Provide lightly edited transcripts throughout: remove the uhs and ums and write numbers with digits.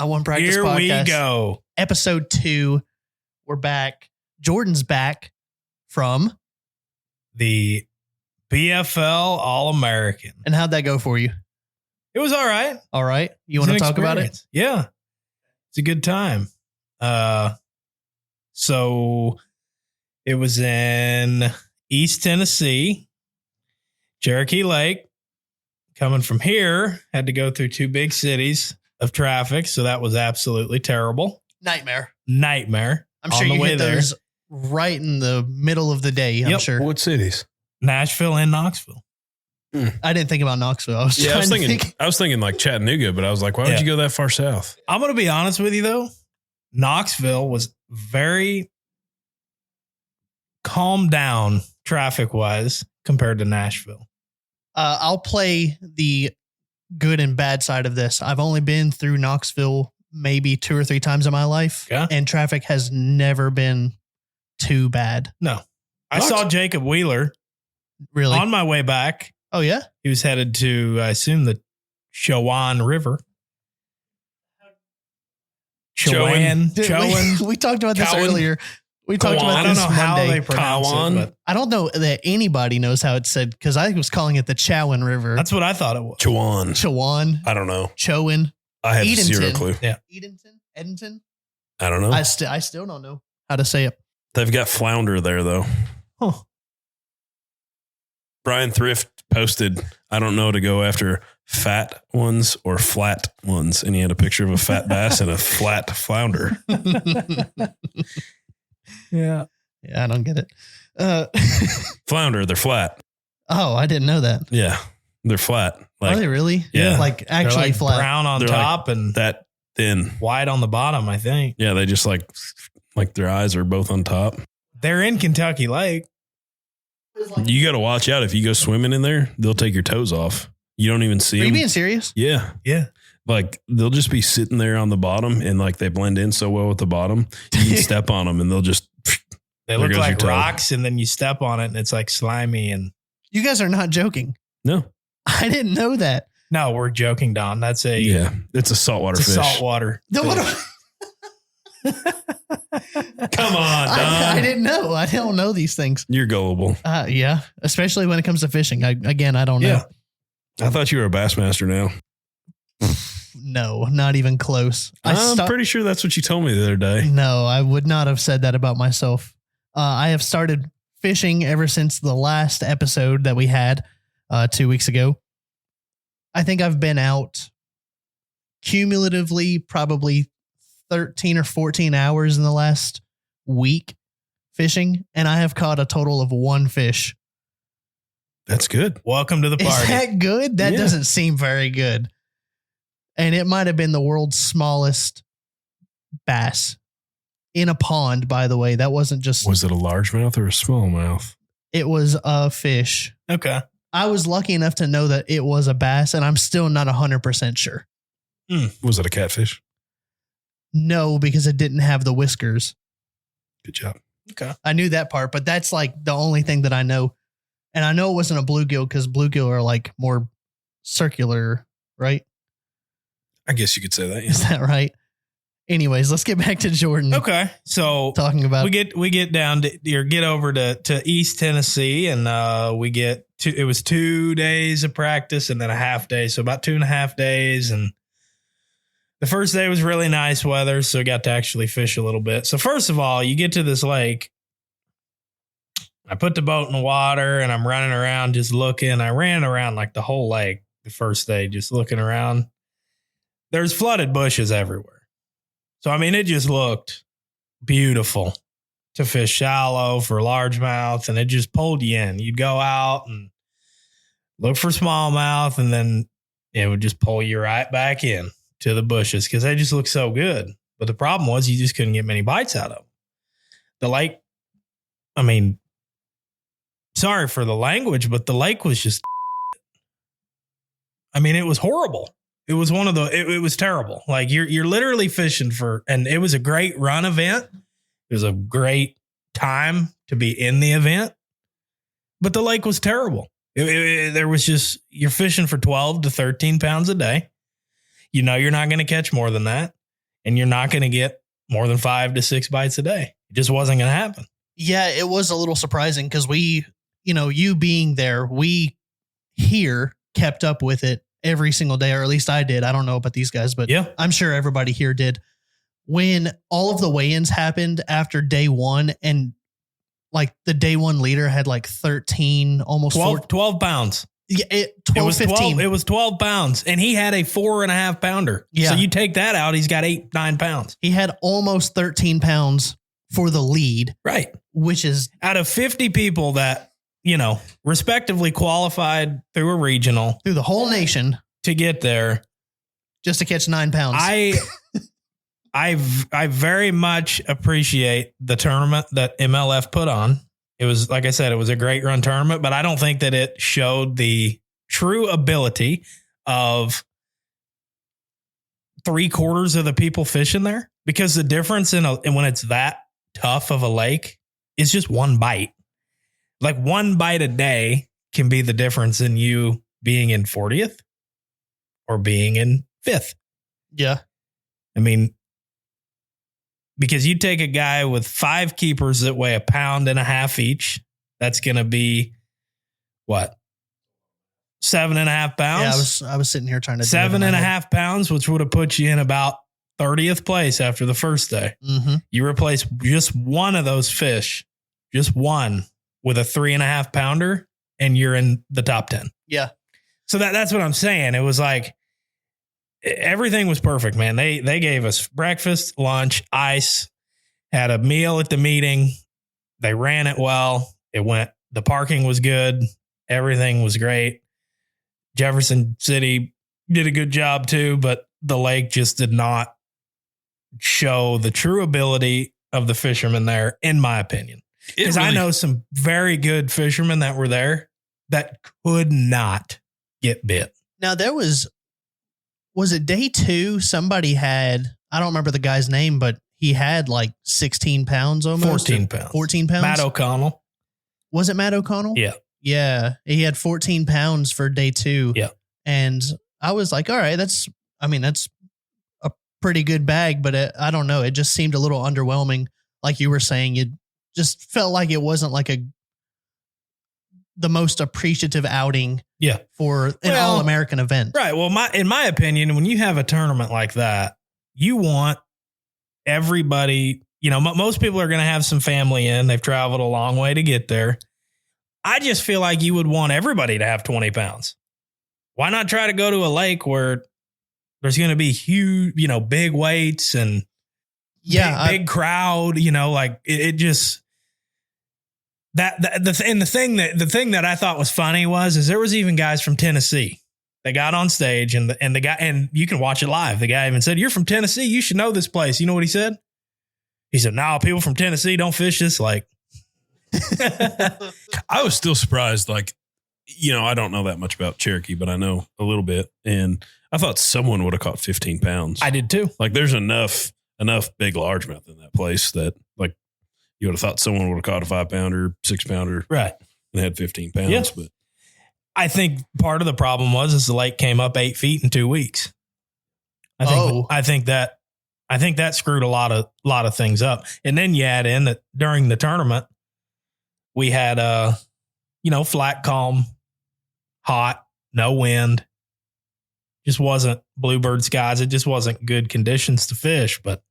I Won Practice Here podcast. we go. Episode 2. We're back. Jordan's back from. The BFL All-American. And how'd that go for you? It was all right. All right. You want to talk about it? Yeah. It's a good time. So it was in East Tennessee, Cherokee Lake. Coming from here, had to go through 2 big cities of traffic. So that was absolutely terrible. Nightmare. I'm sure you hit those right in the middle of the day. I'm sure. What cities? Nashville and Knoxville. I didn't think about Knoxville. I was thinking like Chattanooga, but I was like, why would you go that far south? I'm going to be honest with you though. Knoxville was very calmed down traffic wise compared to Nashville. I'll play the good and bad side of this. I've only been through Knoxville maybe 2 or 3 times in my life, and traffic has never been too bad. No. I saw Jacob Wheeler on my way back. Oh, yeah? He was headed to, I assume, the Chowan River. Chowan. We talked about this earlier. We talked about this Monday. How they pronounce it, but I don't know that anybody knows how it's said because I was calling it the Chowan River. That's what I thought it was. Chowan. I don't know. Chowan. I have zero clue. Yeah. Edenton. I don't know. I still don't know how to say it. They've got flounder there though. Huh. Brian Thrift posted, I don't know to go after fat ones or flat ones. And he had a picture of a fat bass and a flat flounder. Yeah, I don't get it. Flounder, they're flat. Oh, I didn't know that. Yeah, they're flat. Are they really? Yeah. Like actually like flat. Brown on top and that thin. White on the bottom, I think. Yeah, they just like their eyes are both on top. They're in Kentucky Lake. You got to watch out. If you go swimming in there, they'll take your toes off. You don't even see them. Are you being serious? Yeah. Yeah. Like they'll just be sitting there on the bottom and like they blend in so well with the bottom. You can step on them and they'll just. They look like rocks and then you step on it and it's like slimy. And you guys are not joking. No. I didn't know that. No, we're joking, Don. That's it's a saltwater fish. Saltwater. No, Come on, Don. I didn't know. I don't know these things. You're gullible. Yeah, especially when it comes to fishing. I don't know. I thought you were a Bassmaster now. No, not even close. I'm pretty sure that's what you told me the other day. No, I would not have said that about myself. I have started fishing ever since the last episode that we had 2 weeks ago. I think I've been out cumulatively probably 13 or 14 hours in the last week fishing, and I have caught a total of 1 fish. That's good. Welcome to the party. Is that good? That doesn't seem very good. And it might have been the world's smallest bass in a pond, by the way. That wasn't just... Was it a largemouth or a smallmouth? It was a fish. Okay. I was lucky enough to know that it was a bass, and I'm still not 100% sure. Was it a catfish? No, because it didn't have the whiskers. Good job. Okay. I knew that part, but that's like the only thing that I know. And I know it wasn't a bluegill because bluegill are like more circular, right? I guess you could say that. Yeah. Is that right? Anyways, let's get back to Jordan. Okay. So talking about we get down to or get over to East Tennessee and we get it was 2 days of practice and then a half day. So about 2.5 days. And the first day was really nice weather. So we got to actually fish a little bit. So first of all, you get to this lake. I put the boat in the water and I'm running around just looking. I ran around like the whole lake the first day, just looking around. There's flooded bushes everywhere. So, I mean, it just looked beautiful to fish shallow for largemouth, and it just pulled you in. You'd go out and look for smallmouth, and then it would just pull you right back in to the bushes because they just look so good. But the problem was you just couldn't get many bites out of them. The lake, I mean, sorry for the language, but the lake was just, I mean, it was horrible. It was it was terrible. Like you're literally fishing and it was a great run event. It was a great time to be in the event, but the lake was terrible. There was just, you're fishing for 12 to 13 pounds a day. You know, you're not going to catch more than that. and you're not going to get more than 5 to 6 bites a day. It just wasn't going to happen. Yeah, it was a little surprising because we, you being there, we here kept up with it every single day, or at least I did. I don't know about these guys, but yeah, I'm sure everybody here did. When all of the weigh-ins happened after day one, and like the day one leader had like 13, almost 12 pounds. Yeah, 12, 15. It was 12 pounds, and he had a 4.5 pounder. Yeah. So you take that out, he's got 8-9 pounds. He had almost 13 pounds for the lead. Right. Which is out of 50 people that, respectively qualified through a regional. Through the whole nation. To get there. Just to catch 9 pounds. I very much appreciate the tournament that MLF put on. It was, like I said, it was a great run tournament, but I don't think that it showed the true ability of 3/4 of the people fishing there, because the difference in when it's that tough of a lake is just one bite. Like one bite a day can be the difference in you being in 40th or being in 5th. Yeah. I mean, because you take a guy with 5 keepers that weigh 1.5 pounds each, that's going to be what? 7.5 pounds? Yeah, I was sitting here trying to 7.5 pounds, which would have put you in about 30th place after the first day. Mm-hmm. You replace just one of those fish, just one, with a 3.5 pounder, and you're in the top 10. Yeah. So that's what I'm saying. It was like, everything was perfect, man. They gave us breakfast, lunch, ice, had a meal at the meeting. They ran it well. The parking was good. Everything was great. Jefferson City did a good job too, but the lake just did not show the true ability of the fishermen there, in my opinion. Because I know some very good fishermen that were there that could not get bit. Now there was it day 2? Somebody had, I don't remember the guy's name, but he had like 16 pounds almost. 14 pounds. 14 pounds. Matt O'Connell. Was it Matt O'Connell? Yeah. Yeah. He had 14 pounds for day 2. Yeah. And I was like, all right, that's a pretty good bag, but I don't know. It just seemed a little underwhelming. Like you were saying, you just felt like it wasn't like the most appreciative outing for an All-American event. Right. Well, in my opinion, when you have a tournament like that, you want everybody, most people are going to have some family in. They've traveled a long way to get there. I just feel like you would want everybody to have 20 pounds. Why not try to go to a lake where there's going to be huge, big weights and big crowd, it just... The thing that I thought was funny is there was even guys from Tennessee. They got on stage and the guy, and you can watch it live. The guy even said, "You're from Tennessee. You should know this place." You know what he said? He said, "No, people from Tennessee don't fish this lake." I was still surprised. Like, I don't know that much about Cherokee, but I know a little bit. And I thought someone would have caught 15 pounds. I did too. Like there's enough big largemouth in that place that like, you would have thought someone would have caught a 5 pounder, 6 pounder, right, and had 15 pounds. Yeah. But I think part of the problem was the lake came up 8 feet in 2 weeks. I think that screwed a lot of things up. And then you add in that during the tournament, we had flat, calm, hot, no wind. Just wasn't bluebird skies. It just wasn't good conditions to fish, but.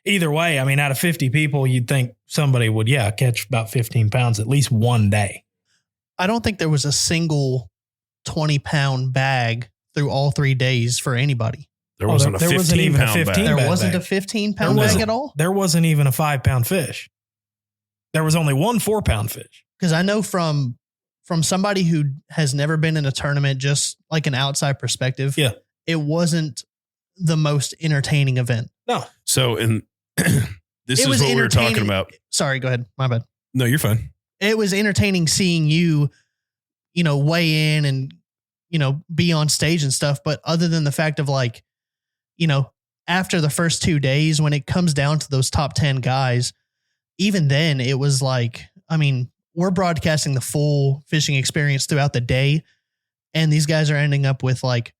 Either way, I mean, out of 50 people, you'd think somebody would, catch about 15 pounds at least one day. I don't think there was a single 20-pound bag through all 3 days for anybody. There wasn't a 15-pound bag. There wasn't a 15-pound bag at all? There wasn't even a 5-pound fish. There was only one 4-pound fish. Because I know from somebody who has never been in a tournament, just like an outside perspective, it wasn't the most entertaining event. No. So, this is what we were talking about. Sorry, go ahead. My bad. No, you're fine. It was entertaining seeing you, weigh in and, be on stage and stuff. But other than the fact of like, after the first 2 days, when it comes down to those top 10 guys, even then it was like, I mean, we're broadcasting the full fishing experience throughout the day. And these guys are ending up with like,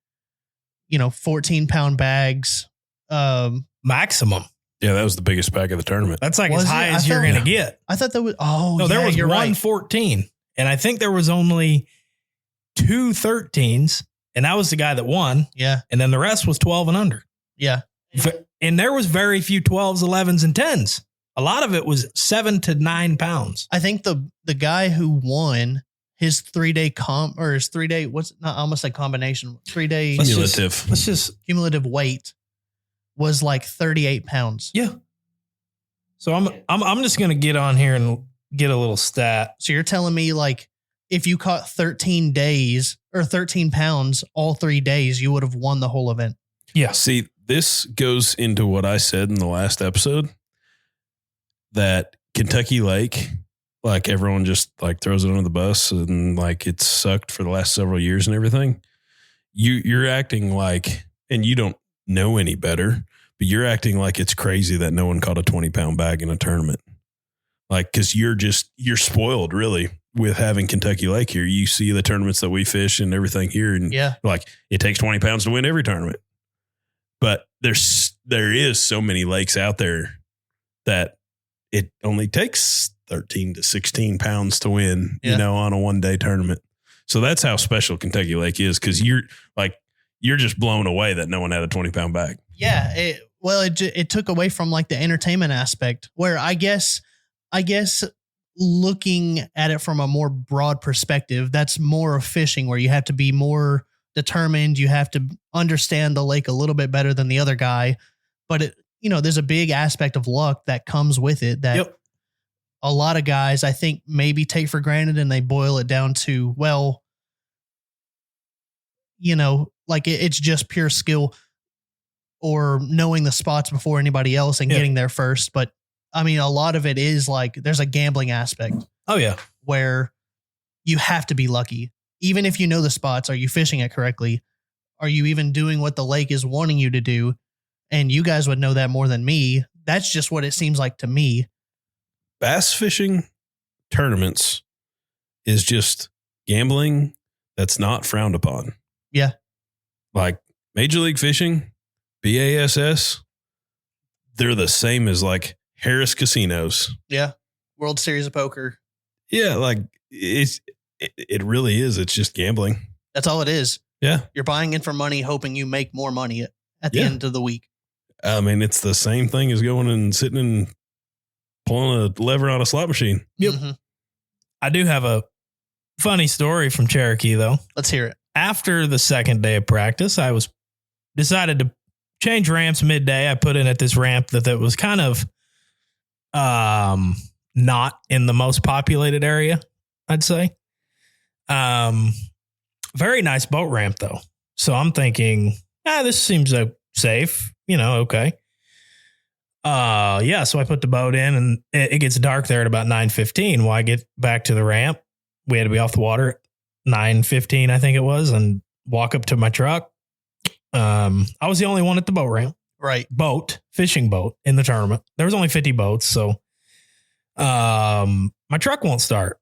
14-pound bags, maximum. Yeah, that was the biggest pack of the tournament. That's like as high as you're going to get. I thought there was, there was you're 114. Right. And I think there was only 2 13s. And that was the guy that won. Yeah. And then the rest was 12 and under. Yeah. And there was very few 12s, 11s, and 10s. A lot of it was 7 to 9 pounds. I think the guy who won his 3-day I almost like combination, 3-day cumulative. Let's just cumulative weight was like 38 pounds. Yeah. So I'm just going to get on here and get a little stat. So you're telling me like if you caught 13 days or 13 pounds all 3 days, you would have won the whole event. Yeah. See, this goes into what I said in the last episode, that Kentucky Lake, like everyone just like throws it under the bus and like it's sucked for the last several years and everything. You're acting like, and you don't know any better, but you're acting like it's crazy that no one caught a 20-pound bag in a tournament. Like, cause you're spoiled really with having Kentucky Lake here. You see the tournaments that we fish and everything here. And like it takes 20 pounds to win every tournament, but there is so many lakes out there that it only takes 13 to 16 pounds to win, on a 1-day tournament. So that's how special Kentucky Lake is. Cause you're just blown away that no one had a 20-pound bag. Yeah. It took away from like the entertainment aspect, where I guess looking at it from a more broad perspective, that's more of fishing, where you have to be more determined. You have to understand the lake a little bit better than the other guy. But there's a big aspect of luck that comes with it that a lot of guys, I think, maybe take for granted, and they boil it down to, well, like it's just pure skill or knowing the spots before anybody else and getting there first. But I mean, a lot of it is like there's a gambling aspect. Oh, yeah. Where you have to be lucky. Even if you know the spots, are you fishing it correctly? Are you even doing what the lake is wanting you to do? And you guys would know that more than me. That's just what it seems like to me. Bass fishing tournaments is just gambling that's not frowned upon. Yeah. Like Major League Fishing, BASS, they're the same as like Harris Casinos. Yeah. World Series of Poker. Yeah. Like it really is. It's just gambling. That's all it is. Yeah. You're buying in for money, hoping you make more money at the end of the week. I mean, it's the same thing as going and sitting and pulling a lever on a slot machine. Yep. Mm-hmm. I do have a funny story from Cherokee, though. Let's hear it. After the second day of practice, I decided to change ramps midday. I put in at this ramp that was kind of not in the most populated area, I'd say. Very nice boat ramp, though. So I'm thinking, this seems safe, okay. So I put the boat in, and it gets dark there at about 9:15. Well, I get back to the ramp. We had to be off the water at 9:15, I think it was, and walk up to my truck. I was the only one at the boat ramp. Right. Fishing boat in the tournament. There was only 50 boats. So, my truck won't start.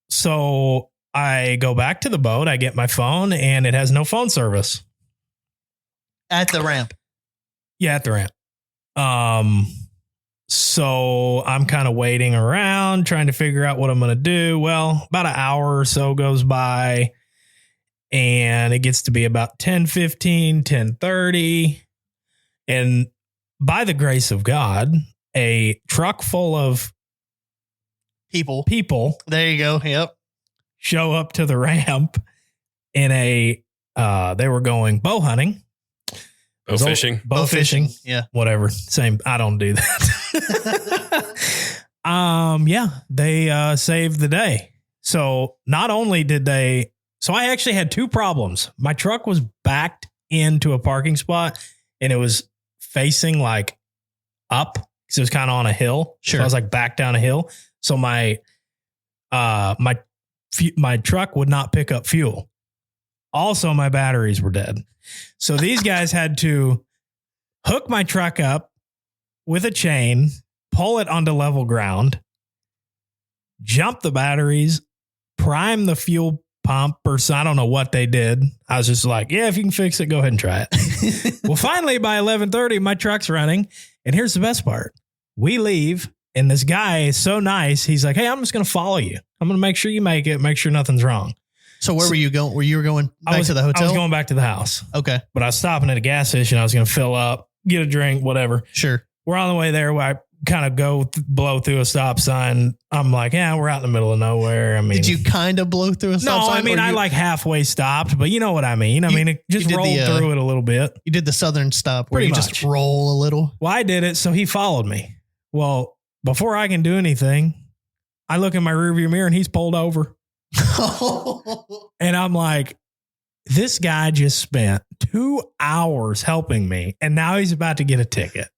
So I go back to the boat. I get my phone, and it has no phone service. At the ramp. Yeah, at the ramp. So I'm kind of waiting around, trying to figure out what I'm going to do. Well, about an hour or so goes by, and it gets to be about 10:15, 10:30. And by the grace of God, a truck full of people. There you go. Yep. Show up to the ramp in they were going bow hunting. Bow fishing. Bow fishing. Yeah. Whatever. Same. I don't do that. They saved the day. So not only did I actually had 2 problems. My truck was backed into a parking spot, and it was facing like up because it was kind of on a hill. Sure. So I was like back down a hill. So my truck would not pick up fuel. Also, my batteries were dead. So these guys had to hook my truck up with a chain, pull it onto level ground, jump the batteries, prime the fuel pump or so. I don't know what they did. I was just like, yeah, if you can fix it, go ahead and try it. Well, finally by 11:30, my truck's running. And here's the best part. We leave and this guy is so nice. He's like, hey, I'm just going to follow you. I'm going to make sure you make it, make sure nothing's wrong. So where were you going? Were you going back to the hotel? I was going back to the house. Okay. But I was stopping at a gas station. I was going to fill up, get a drink, whatever. Sure. We're on the way there where I kind of blow through a stop sign. I'm like, yeah, we're out in the middle of nowhere. I mean, did you kind of blow through a stop sign? No, I mean, I like halfway stopped, but you know what I mean? It just rolled through it a little bit. You did the southern stop where Pretty you much. just roll a little. Well, I did it, so he followed me. Well, before I can do anything, I look in my rearview mirror and he's pulled over. And I'm like, this guy just spent 2 hours helping me, and now he's about to get a ticket.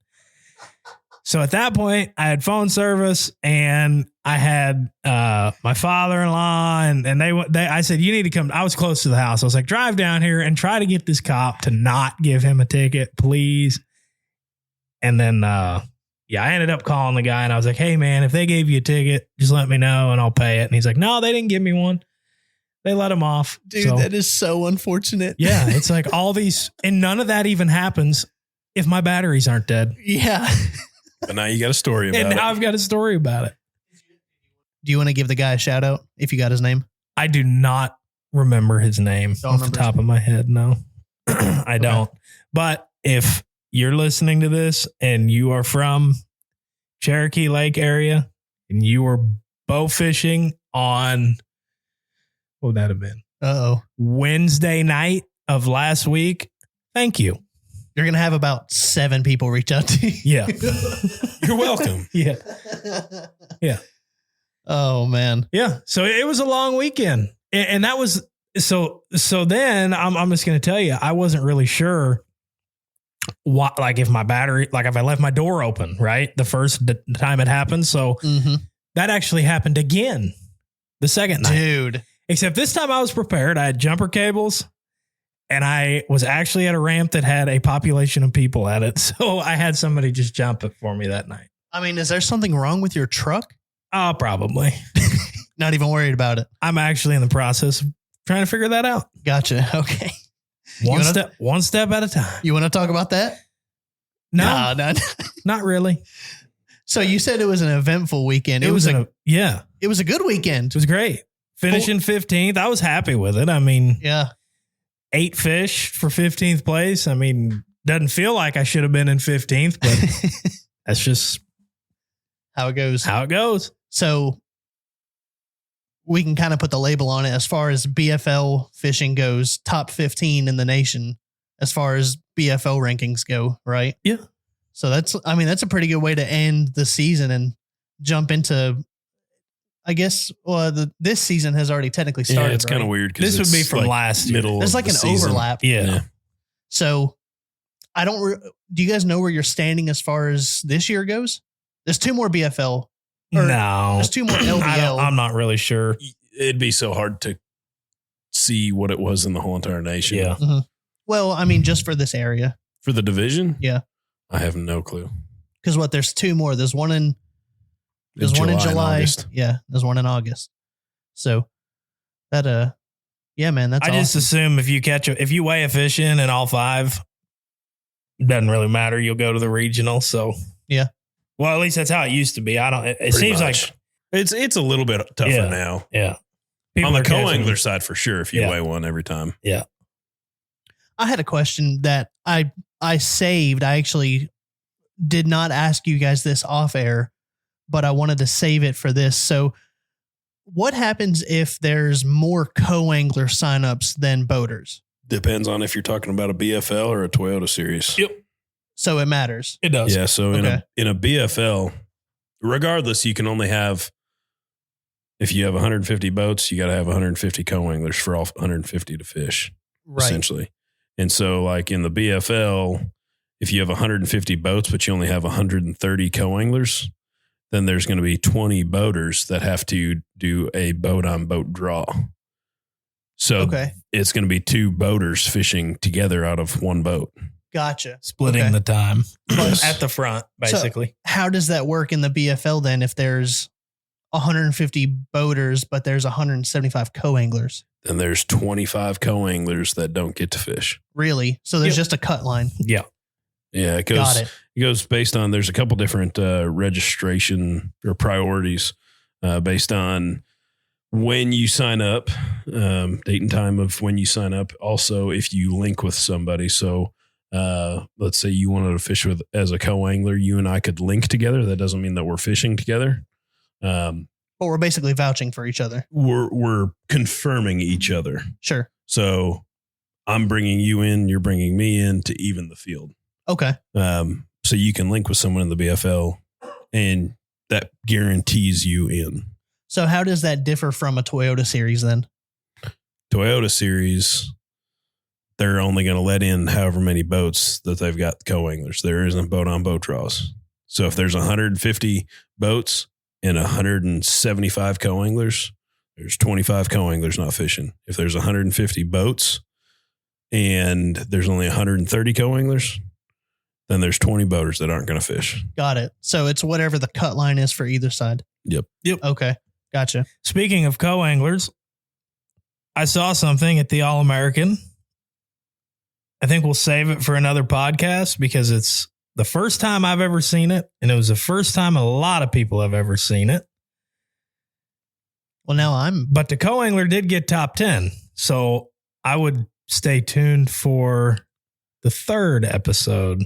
So at that point, I had phone service, and I had my father-in-law, and I said, you need to come. I was close to the house. I was like, drive down here and try to get this cop to not give him a ticket, please. And then, I ended up calling the guy, and I was like, hey, man, if they gave you a ticket, just let me know, and I'll pay it. And he's like, no, they didn't give me one. They let him off. Dude, that is so unfortunate. Yeah, it's like all these, and none of that even happens if my batteries aren't dead. Yeah. But now you got a story about it. And now I've got a story about it. Do you want to give the guy a shout out if you got his name? I do not remember his name off the top of my head. No, I don't. But if you're listening to this and you are from Cherokee Lake area and you were bow fishing on, what would that have been? Wednesday night of last week, thank you. You're going to have about 7 people reach out to you. Yeah. You're welcome. Yeah. Yeah. Oh, man. Yeah. So it was a long weekend. And that was, so then I'm just going to tell you, I wasn't really sure what, like if my battery, like if I left my door open, right? The first time it happened. So that actually happened again the second night. Dude. Except this time I was prepared. I had jumper cables. And I was actually at a ramp that had a population of people at it. So I had somebody just jump it for me that night. I mean, is there something wrong with your truck? Oh, probably. Not even worried about it. I'm actually in the process of trying to figure that out. Gotcha. Okay. One step at a time. You want to talk about that? No, not really. So you said it was an eventful weekend. It was a good weekend. It was great. Finishing 15th. I was happy with it. I mean, yeah. 8 fish for 15th place. I mean, doesn't feel like I should have been in 15th, but that's just how it goes. So we can kind of put the label on it as far as BFL fishing goes, top 15 in the nation as far as BFL rankings go, right? Yeah. So that's a pretty good way to end the season and jump into, I guess, this season has already technically started. Yeah, it's kind of weird. This would be from last year. There's like an overlap. Yeah. So I don't, do you guys know where you're standing as far as this year goes? There's 2 more BFL. No. There's 2 more LBL. I'm not really sure. It'd be so hard to see what it was in the whole entire nation. Yeah. Mm-hmm. Well, I mean, just for this area. For the division? Yeah. I have no clue. Because there's 2 more. There's one in July. Yeah. There's one in August. So that, yeah, man, that's I awesome. just assume if you weigh a fish in all 5, it doesn't really matter. You'll go to the regional. So yeah. Well, at least that's how it used to be. It seems much. Like it's a little bit tougher now. Yeah. On the co-angler side for sure, if you weigh one every time. Yeah. I had a question that I saved. I actually did not ask you guys this off air, but I wanted to save it for this. So what happens if there's more co-angler signups than boaters? Depends on if you're talking about a BFL or a Toyota series. Yep. So it matters. It does. Yeah. So in a BFL, regardless, you can only have, if you have 150 boats, you got to have 150 co-anglers for all 150 to fish, essentially. And so like in the BFL, if you have 150 boats, but you only have 130 co-anglers, then there's going to be 20 boaters that have to do a boat-on-boat draw. So it's going to be 2 boaters fishing together out of one boat. Gotcha. Splitting the time Yes. at the front, basically. So how does that work in the BFL then if there's 150 boaters, but there's 175 co-anglers? and there's 25 co-anglers that don't get to fish. Really? So there's just a cut line. Yeah. Yeah. Got it. It goes based on, there's a couple different registration or priorities based on when you sign up, date and time of when you sign up. Also, if you link with somebody. So let's say you wanted to fish with as a co-angler, you and I could link together. That doesn't mean that we're fishing together. But we're basically vouching for each other. We're confirming each other. Sure. So I'm bringing you in, you're bringing me in to even the field. Okay. So you can link with someone in the BFL, and that guarantees you in. So how does that differ from a Toyota series then? Toyota series, they're only going to let in however many boats that they've got co-anglers. There isn't boat on boat draws. So if there's 150 boats and 175 co-anglers, there's 25 co-anglers not fishing. If there's 150 boats and there's only 130 co-anglers, then there's 20 boaters that aren't going to fish. Got it. So it's whatever the cut line is for either side. Yep. Okay. Gotcha. Speaking of co-anglers, I saw something at the All-American. I think we'll save it for another podcast because it's the first time I've ever seen it, and it was the first time a lot of people have ever seen it. Well, but the co-angler did get top 10. So I would stay tuned for the third episode.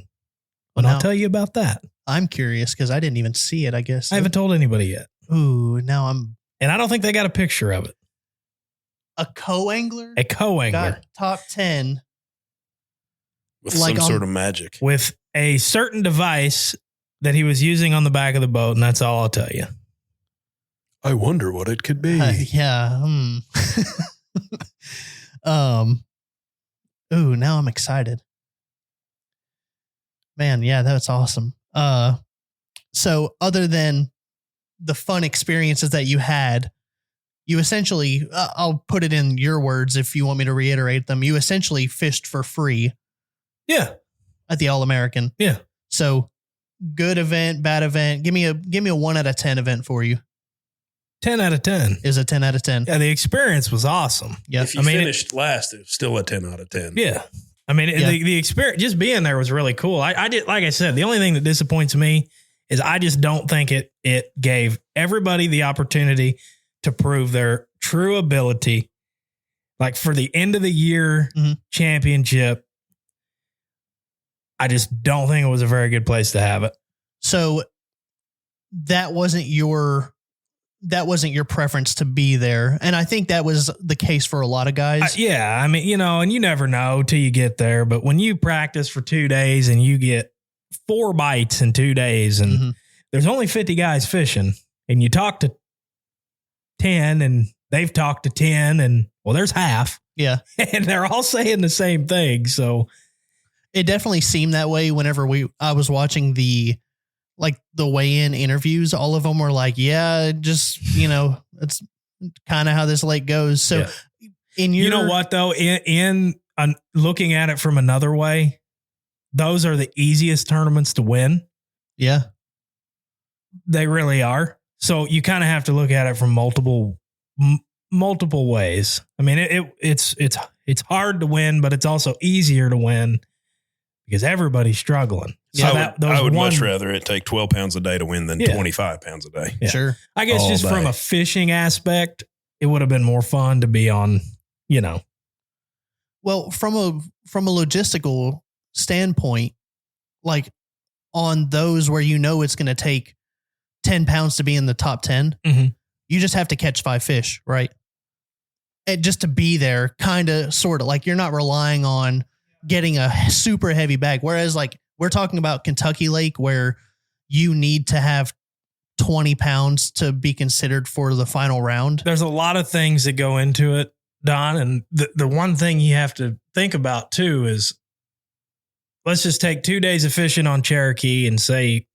And I'll tell you about that. I'm curious because I didn't even see it, I guess. I haven't told anybody yet. Ooh, and I don't think they got a picture of it. A co-angler? A co-angler. Got top 10. With some sort of magic. With a certain device that he was using on the back of the boat, and that's all I'll tell you. I wonder what it could be. Yeah. Ooh, now I'm excited. Man, yeah, that's awesome. So other than the fun experiences that you had, you essentially, I'll put it in your words if you want me to reiterate them. You essentially fished for free. Yeah. At the All-American. Yeah. So good event, bad event. Give me a 1 out of 10 event for you. 10 out of 10 is a 10 out of 10. Yeah. The experience was awesome. Yeah. If you finished last, it was still a 10 out of 10. Yeah. I mean, the experience, just being there was really cool. I did, like I said, the only thing that disappoints me is I just don't think it gave everybody the opportunity to prove their true ability. Like for the end of the year championship, I just don't think it was a very good place to have it. So that wasn't your preference to be there. And I think that was the case for a lot of guys. Yeah. I mean, and you never know till you get there, but when you practice for 2 days and you get 4 bites in 2 days and there's only 50 guys fishing and you talk to 10 and they've talked to 10 and well, there's half. Yeah. And they're all saying the same thing. So it definitely seemed that way whenever I was watching the weigh-in interviews. All of them were like, yeah, just, it's kind of how this lake goes. So you know what though, in looking at it from another way, those are the easiest tournaments to win. Yeah, they really are. So you kind of have to look at it from multiple ways. I mean, it's hard to win, but it's also easier to win because everybody's struggling. So I would much rather it take 12 pounds a day to win than 25 pounds a day. Yeah. Sure. I guess just from a fishing aspect, it would have been more fun to be on, Well, from a logistical standpoint, like on those where it's going to take 10 pounds to be in the top 10, you just have to catch 5 fish, right? And just to be there, kind of, sort of, like you're not relying on getting a super heavy bag. Whereas like we're talking about Kentucky Lake where you need to have 20 pounds to be considered for the final round. There's a lot of things that go into it, Don. And the one thing you have to think about too is let's just take 2 days of fishing on Cherokee and say,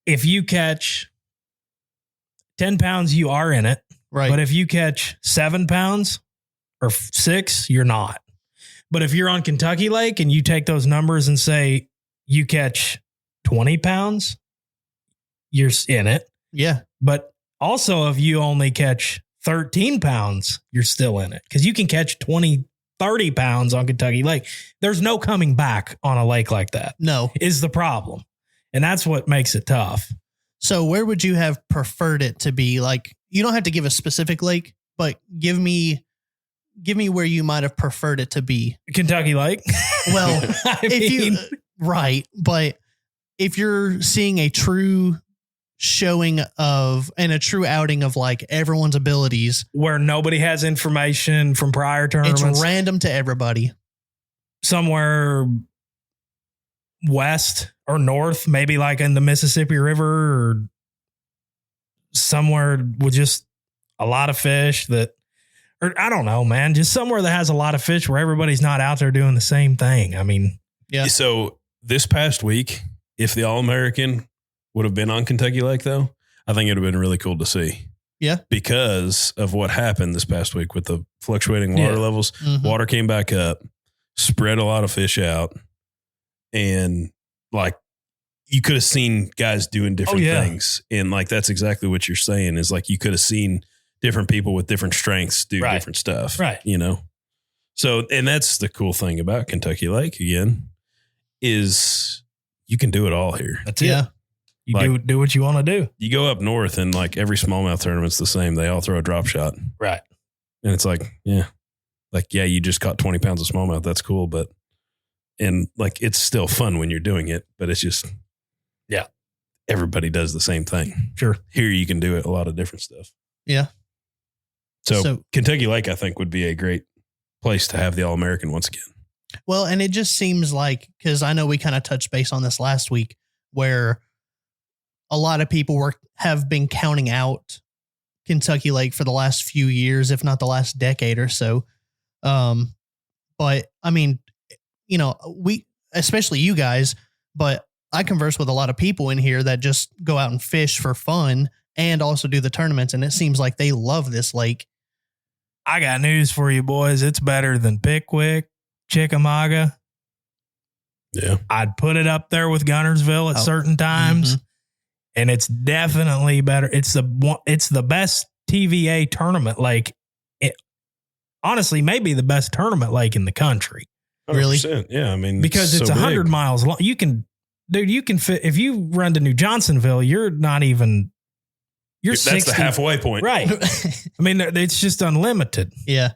if you catch 10 pounds, you are in it. Right. But if you catch 7 pounds or 6, you're not. But if you're on Kentucky Lake and you take those numbers and say you catch 20 pounds, you're in it. Yeah. But also if you only catch 13 pounds, you're still in it. Because you can catch 20, 30 pounds on Kentucky Lake. There's no coming back on a lake like that. No. Is the problem. And that's what makes it tough. So where would you have preferred it to be? Like, you don't have to give a specific lake, but give me where you might have preferred it to be. Kentucky Lake? Well, right. But if you're seeing a true showing of and a true outing of like everyone's abilities where nobody has information from prior tournaments, it's random to everybody. Somewhere west or north, maybe like in the Mississippi River or somewhere with just a lot of fish or I don't know, man, just somewhere that has a lot of fish where everybody's not out there doing the same thing. I mean, yeah. So this past week, if the All-American would have been on Kentucky Lake, though, I think it would have been really cool to see. Yeah. Because of what happened this past week with the fluctuating water levels. Mm-hmm. Water came back up, spread a lot of fish out. And like, you could have seen guys doing different things. And like, that's exactly what you're saying is like, you could have seen different people with different strengths do different stuff. Right. You know? So, and that's the cool thing about Kentucky Lake again, is you can do it all here. That's it. You do what you want to do. You go up north and like every smallmouth tournament's the same. They all throw a drop shot. Right. And it's like, you just caught 20 pounds of smallmouth. That's cool. But, and like, it's still fun when you're doing it, but it's just, everybody does the same thing. Sure. Here you can do it, a lot of different stuff. Yeah. So Kentucky Lake, I think, would be a great place to have the All-American once again. Well, and it just seems like, because I know we kind of touched base on this last week, where a lot of people have been counting out Kentucky Lake for the last few years, if not the last decade or so. But I mean, you know, especially you guys, but I converse with a lot of people in here that just go out and fish for fun and also do the tournaments. And it seems like they love this lake. I got news for you boys. It's better than Pickwick, Chickamauga. Yeah. I'd put it up there with Guntersville at certain times. Mm-hmm. And it's definitely better. It's the best TVA tournament lake. Honestly, maybe the best tournament lake in the country. 100%. Really? Yeah. I mean, because it's 100 miles long. You can fit, if you run to New Johnsonville, you're 60. That's the halfway point. Right. I mean, it's just unlimited. Yeah.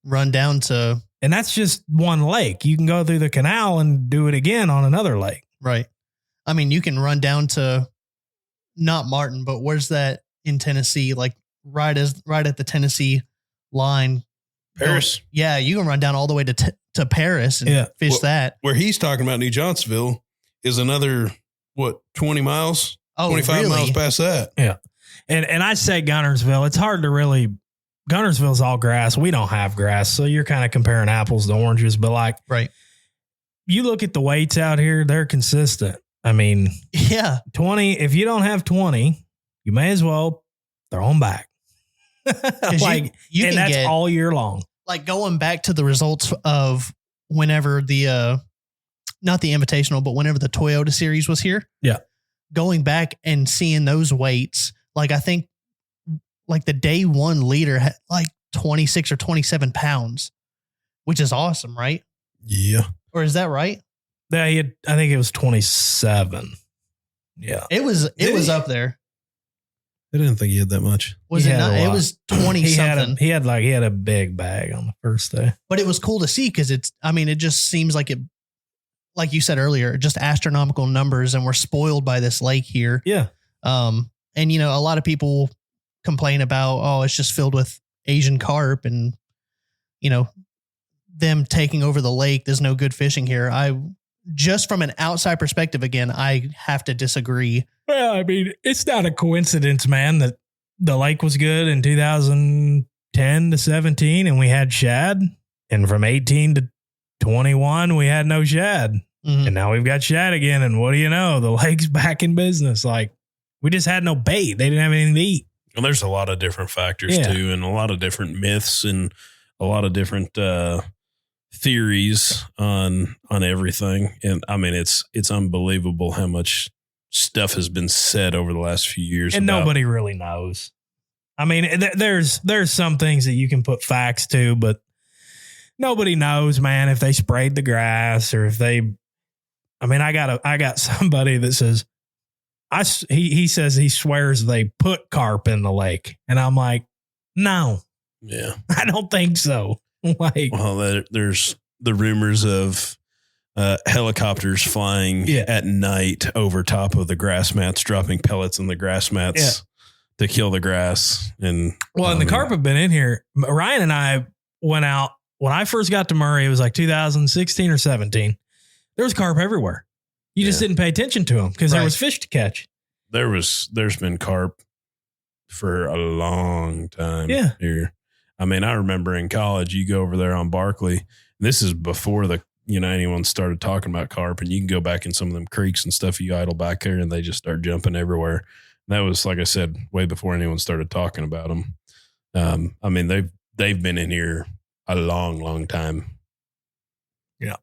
Run down to. And that's just one lake. You can go through the canal and do it again on another lake. Right. I mean, you can run down to not Martin, but where's that in Tennessee? Like right at the Tennessee line. Paris. Yeah. You can run down all the way to Paris and fish that. Where he's talking about New Johnsonville is another, 20 miles? 25 miles past that. Yeah. And I say Guntersville, it's hard to really, Guntersville's all grass. We don't have grass. So you're kind of comparing apples to oranges, but like, right. You look at the weights out here, they're consistent. I mean, 20, if you don't have 20, you may as well throw them back. Like, you and that's all year long. Like going back to the results of whenever the, not the Invitational, but whenever the Toyota series was here. Yeah. Going back and seeing those weights, like I think like the day one leader had like 26 or 27 pounds, which is awesome, right? Yeah. Or is that right? Yeah, I think it was 27. Yeah. It was up there. I didn't think he had that much. Was it not? It was 20 something. He had a big bag on the first day. But it was cool to see because it just seems like it, like you said earlier, just astronomical numbers, and we're spoiled by this lake here. Yeah. And you know, a lot of people complain about, it's just filled with Asian carp and, you know, them taking over the lake. There's no good fishing here. Just from an outside perspective, again, I have to disagree. Well, I mean, it's not a coincidence, man, that the lake was good in 2010 to 17 and we had shad, and from 18 to 21, we had no shad. Mm-hmm. And now we've got shad again. And what do you know? The lake's back in business. Like, we just had no bait. They didn't have anything to eat. And there's a lot of different factors too, and a lot of different myths and a lot of different theories on everything. And I mean, it's unbelievable how much stuff has been said over the last few years. And nobody really knows. I mean, there's some things that you can put facts to, but nobody knows, man, if they sprayed the grass or if they. I mean, I got somebody that says, he says he swears they put carp in the lake, and I'm like, no, yeah, I don't think so. Like, well, there's the rumors of helicopters flying at night over top of the grass mats, dropping pellets in the grass mats to kill the grass. And the carp have been in here. Ryan and I went out when I first got to Murray. It was like 2016 or 17. There was carp everywhere. You just didn't pay attention to them because there was fish to catch. There's been carp for a long time here. I mean, I remember in college, you go over there on Barkley. This is before anyone started talking about carp, and you can go back in some of them creeks and stuff. You idle back there, and they just start jumping everywhere. And that was, like I said, way before anyone started talking about them. I mean, they've been in here a long, long time. Yeah,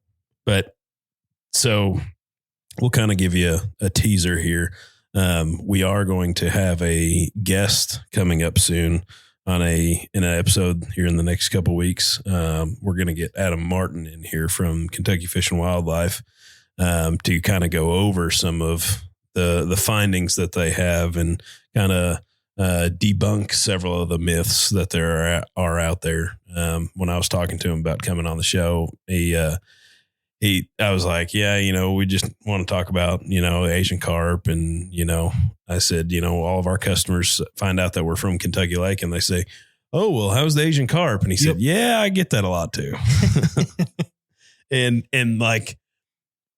but so we'll kind of give you a teaser here. We are going to have a guest coming up soon in an episode here in the next couple of weeks. We're going to get Adam Martin in here from Kentucky Fish and Wildlife to kind of go over some of the findings that they have and kind of debunk several of the myths that there are out there. When I was talking to him about coming on the show, I was like, we just want to talk about, Asian carp. And, I said, all of our customers find out that we're from Kentucky Lake and they say, oh, well, how's the Asian carp? And he said, yeah, I get that a lot too. and like,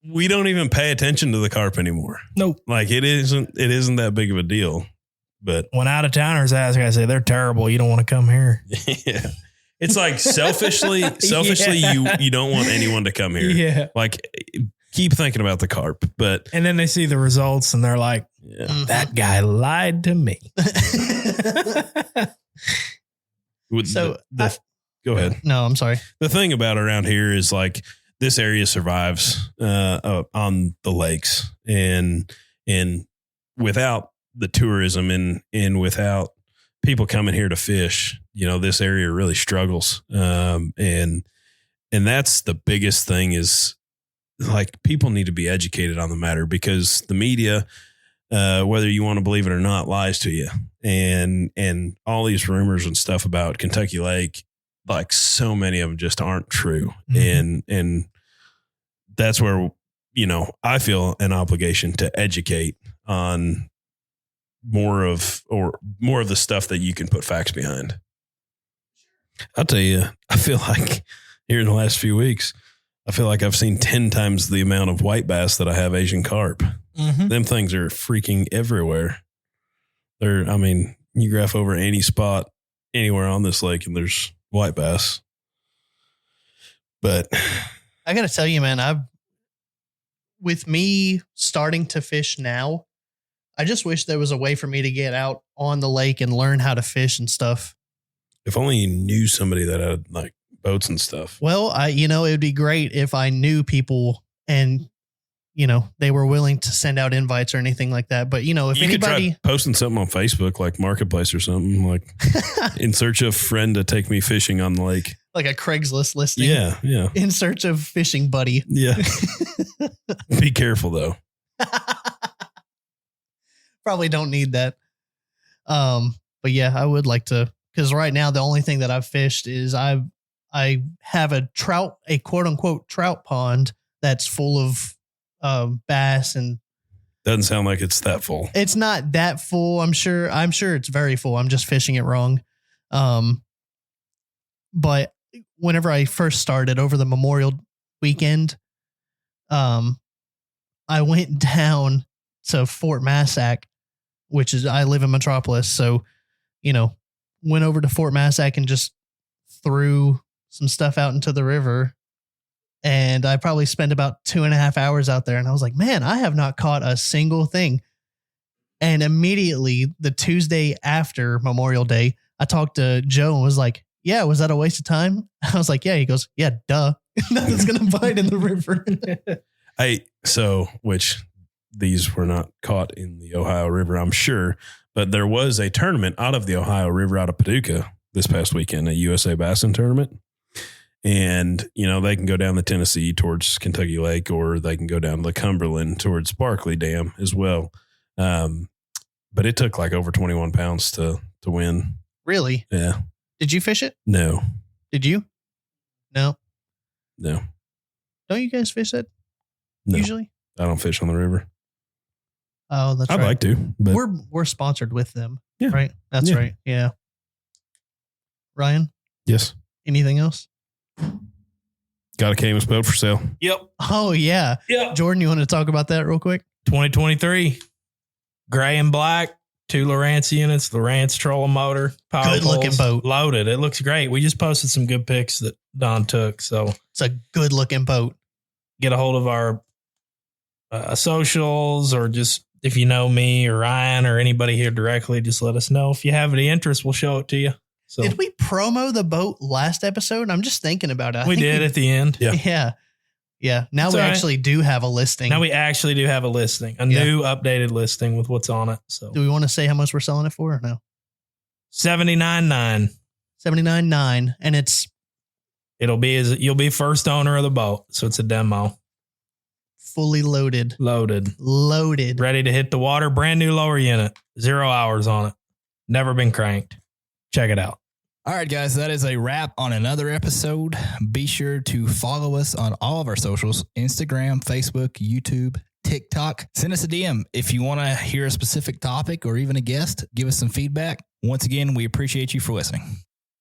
we don't even pay attention to the carp anymore. Nope. Like it isn't that big of a deal, but when out of towners ask, I say, they're terrible. You don't want to come here. Yeah. It's like selfishly, you don't want anyone to come here. Yeah. Like keep thinking about the carp, and then they see the results and they're like, that guy lied to me. Go ahead. No, I'm sorry. The thing about around here is like this area survives on the lakes and without the tourism and without people coming here to fish, this area really struggles. And that's the biggest thing is like people need to be educated on the matter because the media, whether you want to believe it or not, lies to you. And all these rumors and stuff about Kentucky Lake, like so many of them just aren't true. Mm-hmm. And that's where, I feel an obligation to educate on more of the stuff that you can put facts behind. I'll tell you, I feel like here in the last few weeks, I feel like I've seen 10 times the amount of white bass that I have Asian carp. Mm-hmm. Them things are freaking everywhere. You graph over any spot anywhere on this lake and there's white bass. But I got to tell you, man, with me starting to fish now, I just wish there was a way for me to get out on the lake and learn how to fish and stuff. If only you knew somebody that had like boats and stuff. Well, it would be great if I knew people and, they were willing to send out invites or anything like that. But, if you anybody could try posting something on Facebook, like Marketplace or something, like in search of friend to take me fishing on the lake. Like a Craigslist listing. Yeah. In search of fishing buddy. Yeah. Be careful though. Probably don't need that. But yeah, I would like to, because right now the only thing that I've fished is I have a quote unquote trout pond that's full of bass, and doesn't sound like it's that full. It's not that full. I'm sure it's very full. I'm just fishing it wrong. But whenever I first started over the Memorial weekend, I went down to Fort Massac, which is, I live in Metropolis. So, went over to Fort Massac and just threw some stuff out into the river. And I probably spent about 2.5 hours out there. And I was like, man, I have not caught a single thing. And immediately the Tuesday after Memorial Day, I talked to Joe and was like, yeah, was that a waste of time? I was like, yeah. He goes, yeah, duh. Nothing's going to bite in the river. Which these were not caught in the Ohio River, I'm sure. But there was a tournament out of the Ohio River, out of Paducah this past weekend, a USA Bassin tournament. And, you know, they can go down the Tennessee towards Kentucky Lake, or they can go down the Cumberland towards Barkley Dam as well. But it took like over 21 pounds to win. Really? Yeah. Did you fish it? No. Did you? No. No. Don't you guys fish it? No. Usually? I don't fish on the river. Oh, that's right. I'd like to, but we're sponsored with them. Yeah. Right? That's right. Yeah. Ryan? Yes. Anything else? Got a Camus boat for sale. Yep. Oh, yeah. Yep. Jordan, you want to talk about that real quick? 2023. Gray and black. 2 Lowrance units. Lowrance trolling motor. Power Good looking boat. Loaded. It looks great. We just posted some good pics that Don took. So it's a good looking boat. Get a hold of our socials, or just if you know me or Ryan or anybody here directly, just let us know. If you have any interest, we'll show it to you. So did we promo the boat last episode? I'm just thinking about it. We did at the end. Yeah. Yeah. Now That's we all right. actually do have a listing. Now we actually do have a listing, a new updated listing with what's on it. So do we want to say how much we're selling it for or no? $79,900. $79,900. And you'll be first owner of the boat. So it's a demo. Fully loaded. Loaded. Ready to hit the water. Brand new lower unit. 0 hours on it. Never been cranked. Check it out. All right, guys, that is a wrap on another episode. Be sure to follow us on all of our socials, Instagram, Facebook, YouTube, TikTok. Send us a DM if you want to hear a specific topic or even a guest. Give us some feedback. Once again, we appreciate you for listening.